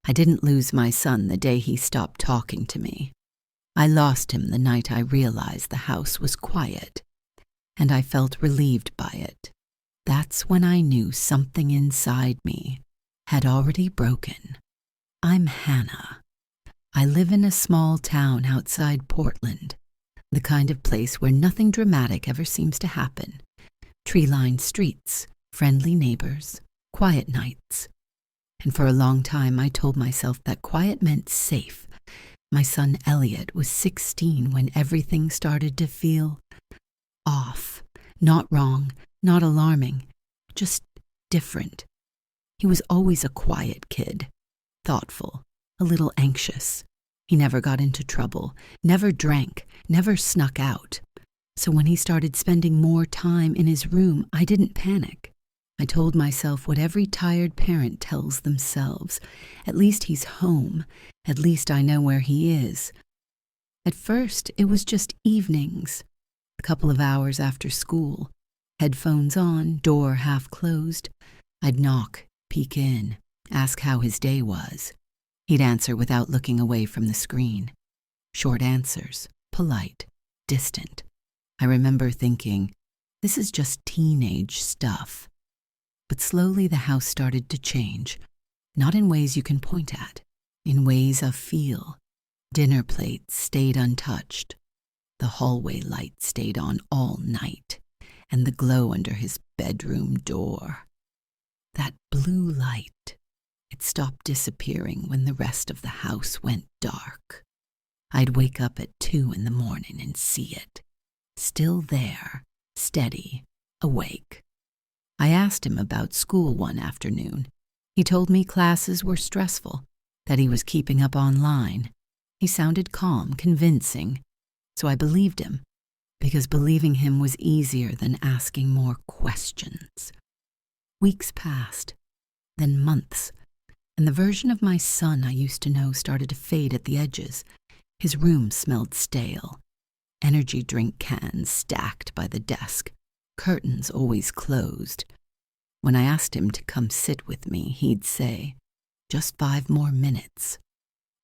I didn't lose my son the day he stopped talking to me. I lost him the night I realized the house was quiet, and I felt relieved by it. That's when I knew something inside me had already broken. I'm Hannah. I live in a small town outside Portland, the kind of place where nothing dramatic ever seems to happen. Tree-lined streets, friendly neighbors, quiet nights. And for a long time I told myself that quiet meant safe. My son Elliot was 16 when everything started to feel off. Not wrong, not alarming, just different. He was always a quiet kid, thoughtful, a little anxious. He never got into trouble, never drank, never snuck out. So when he started spending more time in his room, I didn't panic. I told myself what every tired parent tells themselves. At least he's home. At least I know where he is. At first, it was just evenings, a couple of hours after school. Headphones on, door half closed. I'd knock, peek in, ask how his day was. He'd answer without looking away from the screen. Short answers, polite, distant. I remember thinking, this is just teenage stuff. But slowly the house started to change, not in ways you can point at, in ways of feel. Dinner plates stayed untouched. The hallway light stayed on all night, and the glow under his bedroom door. That blue light, it stopped disappearing when the rest of the house went dark. I'd wake up at 2 in the morning and see it, still there, steady, awake. I asked him about school one afternoon. He told me classes were stressful, that he was keeping up online. He sounded calm, convincing, so I believed him, because believing him was easier than asking more questions. Weeks passed, then months, and the version of my son I used to know started to fade at the edges. His room smelled stale. Energy drink cans stacked by the desk. Curtains always closed. When I asked him to come sit with me, he'd say, just 5 more minutes.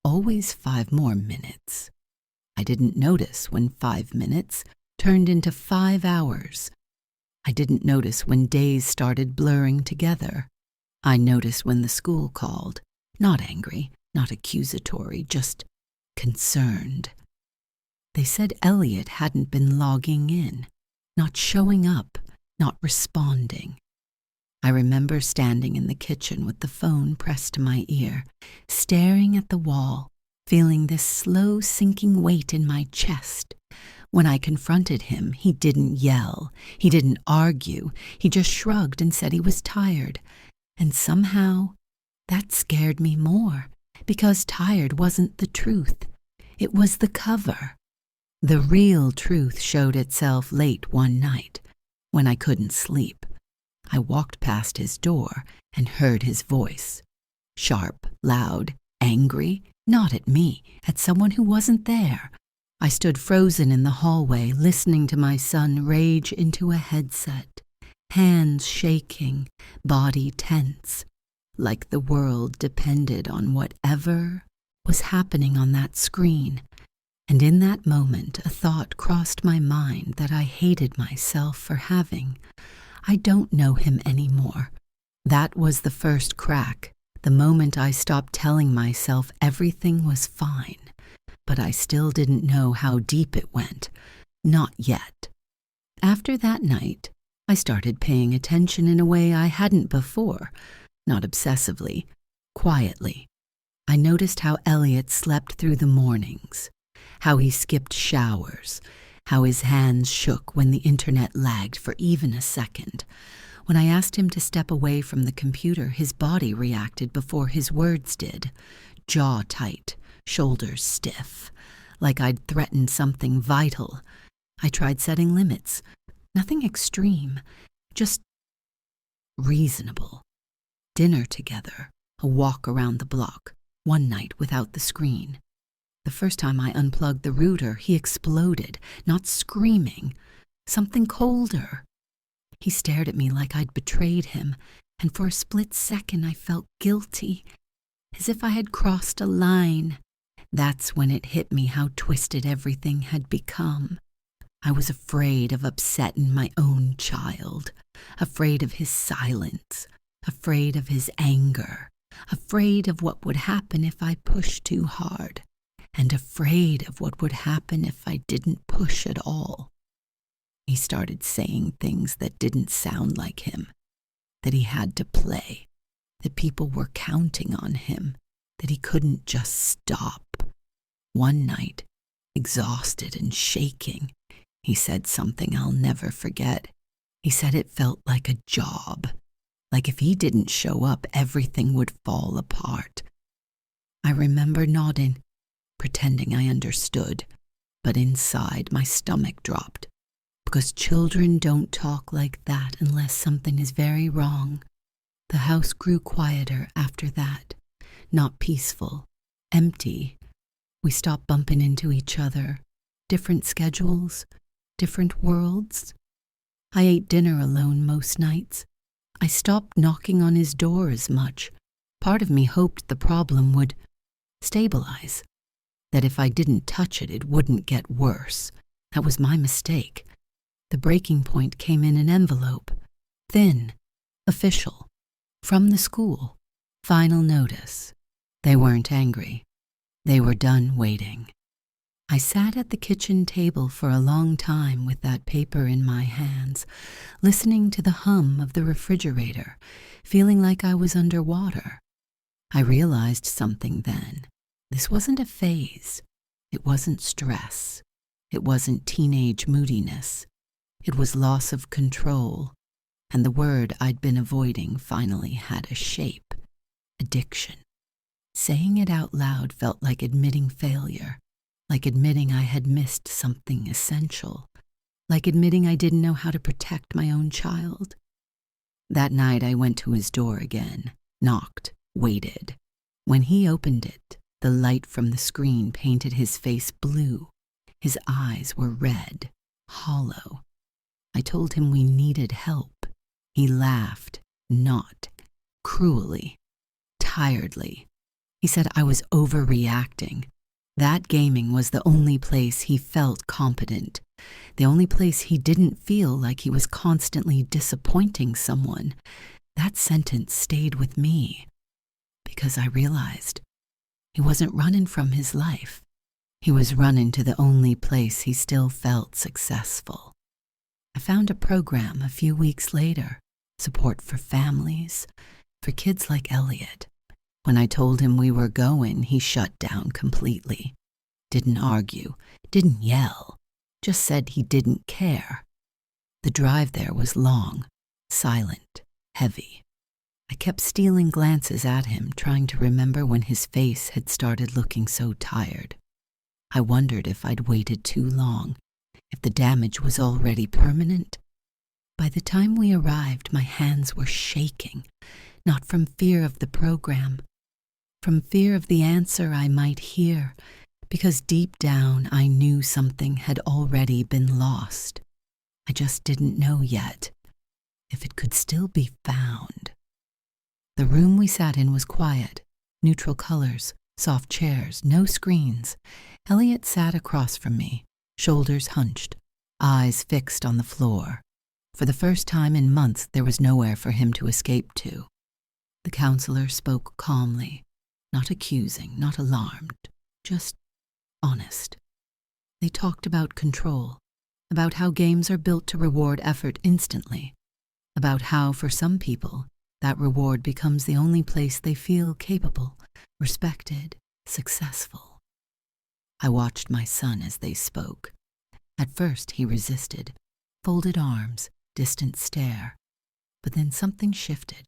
Always 5 more minutes. I didn't notice when 5 minutes turned into 5 hours. I didn't notice when days started blurring together. I noticed when the school called, not angry, not accusatory, just concerned. They said Elliot hadn't been logging in, not showing up, not responding. I remember standing in the kitchen with the phone pressed to my ear, staring at the wall, feeling this slow sinking weight in my chest. When I confronted him, he didn't yell, he didn't argue, he just shrugged and said he was tired. And somehow, that scared me more, because tired wasn't the truth. It was the cover. The real truth showed itself late one night, when I couldn't sleep. I walked past his door and heard his voice. Sharp, loud, angry, not at me, at someone who wasn't there. I stood frozen in the hallway, listening to my son rage into a headset, hands shaking, body tense, like the world depended on whatever was happening on that screen. And in that moment, a thought crossed my mind that I hated myself for having. I don't know him anymore. That was the first crack, the moment I stopped telling myself everything was fine. But I still didn't know how deep it went. Not yet. After that night, I started paying attention in a way I hadn't before, not obsessively, quietly. I noticed how Elliot slept through the mornings, how he skipped showers, how his hands shook when the internet lagged for even a second. When I asked him to step away from the computer, his body reacted before his words did. Jaw tight, shoulders stiff, like I'd threatened something vital. I tried setting limits. Nothing extreme, just reasonable. Dinner together, a walk around the block, one night without the screen. The first time I unplugged the router, he exploded, not screaming, something colder. He stared at me like I'd betrayed him, and for a split second I felt guilty. as if I had crossed a line. That's when it hit me how twisted everything had become. I was afraid of upsetting my own child, afraid of his silence, afraid of his anger, afraid of what would happen if I pushed too hard, and afraid of what would happen if I didn't push at all. He started saying things that didn't sound like him, that he had to play, that people were counting on him, that he couldn't just stop. One night, exhausted and shaking, he said something I'll never forget. He said it felt like a job, like if he didn't show up, everything would fall apart. I remember nodding, pretending I understood, but inside my stomach dropped, because children don't talk like that unless something is very wrong. The house grew quieter after that, not peaceful, empty. We stopped bumping into each other, different schedules, different worlds. I ate dinner alone most nights. I stopped knocking on his door as much. Part of me hoped the problem would stabilize, that if I didn't touch it, it wouldn't get worse. That was my mistake. The breaking point came in an envelope, thin, official, from the school. Final notice. They weren't angry. They were done waiting. I sat at the kitchen table for a long time with that paper in my hands, listening to the hum of the refrigerator, feeling like I was underwater. I realized something then. This wasn't a phase. It wasn't stress. It wasn't teenage moodiness. It was loss of control, and the word I'd been avoiding finally had a shape. Addiction. Saying it out loud felt like admitting failure, like admitting I had missed something essential, like admitting I didn't know how to protect my own child. That night I went to his door again, knocked, waited. When he opened it, the light from the screen painted his face blue. His eyes were red, hollow. I told him we needed help. He laughed, not cruelly, tiredly. He said I was overreacting. That gaming was the only place he felt competent, the only place he didn't feel like he was constantly disappointing someone. That sentence stayed with me because I realized he wasn't running from his life. He was running to the only place he still felt successful. I found a program a few weeks later, support for families, for kids like Elliot. When I told him we were going, he shut down completely. Didn't argue, didn't yell, just said he didn't care. The drive there was long, silent, heavy. I kept stealing glances at him, trying to remember when his face had started looking so tired. I wondered if I'd waited too long, if the damage was already permanent. By the time we arrived, my hands were shaking, not from fear of the program, from fear of the answer I might hear, because deep down I knew something had already been lost. I just didn't know yet if it could still be found. The room we sat in was quiet, neutral colors, soft chairs, no screens. Elliot sat across from me, shoulders hunched, eyes fixed on the floor. For the first time in months, there was nowhere for him to escape to. The counselor spoke calmly, not accusing, not alarmed, just honest. They talked about control, about how games are built to reward effort instantly, about how, for some people, that reward becomes the only place they feel capable, respected, successful. I watched my son as they spoke. At first he resisted, folded arms, distant stare. But then something shifted.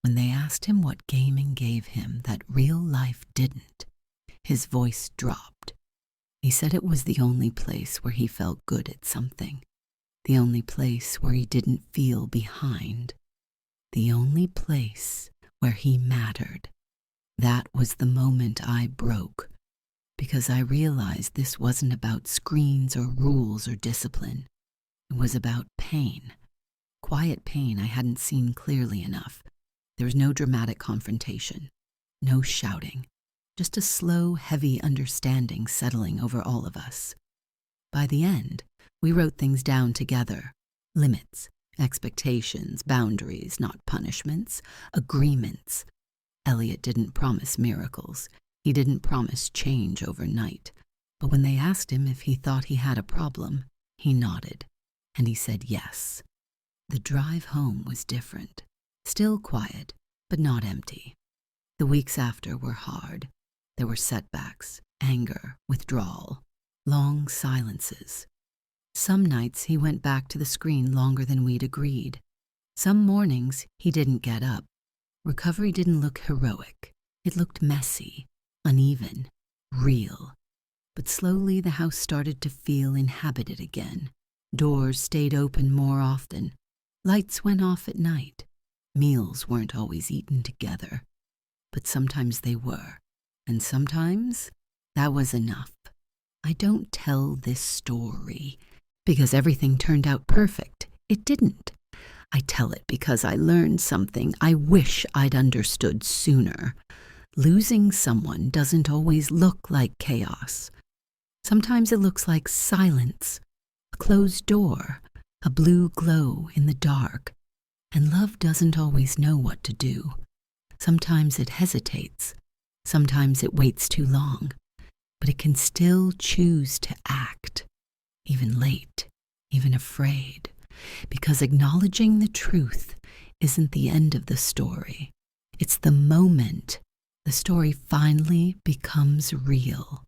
When they asked him what gaming gave him that real life didn't, his voice dropped. He said it was the only place where he felt good at something, the only place where he didn't feel behind, the only place where he mattered. That was the moment I broke, because I realized this wasn't about screens or rules or discipline. It was about pain, quiet pain I hadn't seen clearly enough. There was no dramatic confrontation, no shouting, just a slow, heavy understanding settling over all of us. By the end, we wrote things down together. Limits, expectations, boundaries, not punishments, agreements. Elliot didn't promise miracles. He didn't promise change overnight. But when they asked him if he thought he had a problem, he nodded, and he said yes. The drive home was different. Still quiet, but not empty. The weeks after were hard. There were setbacks, anger, withdrawal, long silences. Some nights he went back to the screen longer than we'd agreed. Some mornings he didn't get up. Recovery didn't look heroic. It looked messy, uneven, real. But slowly the house started to feel inhabited again. Doors stayed open more often. Lights went off at night. Meals weren't always eaten together. But sometimes they were. And sometimes that was enough. I don't tell this story because everything turned out perfect. It didn't. I tell it because I learned something I wish I'd understood sooner. Losing someone doesn't always look like chaos. Sometimes it looks like silence, a closed door, a blue glow in the dark. And love doesn't always know what to do. Sometimes it hesitates. Sometimes it waits too long. But it can still choose to act, even late, even afraid, because acknowledging the truth isn't the end of the story. It's the moment the story finally becomes real.